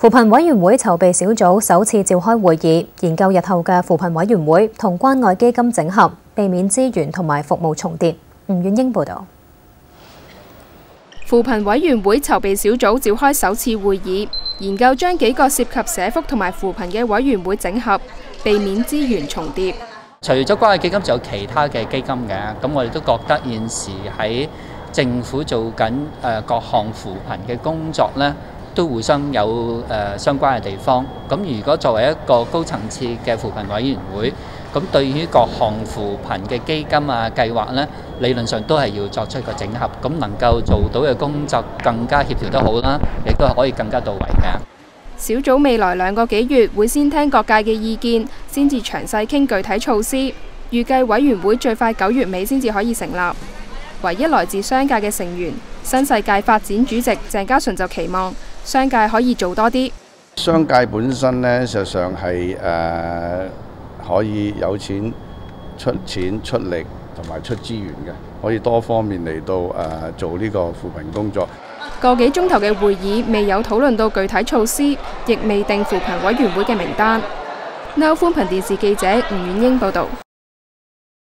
扶貧委員會籌備小組首次召開會議，研究日後嘅扶貧委員會同關愛基金整合，避免資源同埋服務重疊。吳婉英報導。扶貧委員會籌備小組召開首次會議，研究將幾個涉及社福同埋扶貧嘅委員會整合，避免資源重疊。除咗關愛基金，仲有其他嘅基金嘅，咁我哋都覺得現時喺政府做緊各項扶貧嘅工作呢，都互相有相關嘅地方。咁如果作為一個高層次嘅扶貧委員會，咁對於各項扶貧嘅基金啊計劃呢，理論上都係要作出一個整合，咁能夠做到嘅工作更加協調得好啦，亦都係可以更加到位嘅。小組未來2個幾月會先聽各界嘅意見，先至詳細傾具體措施。預計委員會最快9月尾先至可以成立。唯一來自商界嘅成員，新世界發展主席鄭家純就期望商界可以做多啲。商界本身呢，實際上係可以有錢出力同埋出資源嘅，可以多方面嚟到做呢個扶貧工作。個幾鐘頭嘅會議未有討論到具體措施，亦未定扶貧委員會嘅名單。NOW寬頻電視記者吳婉英報導。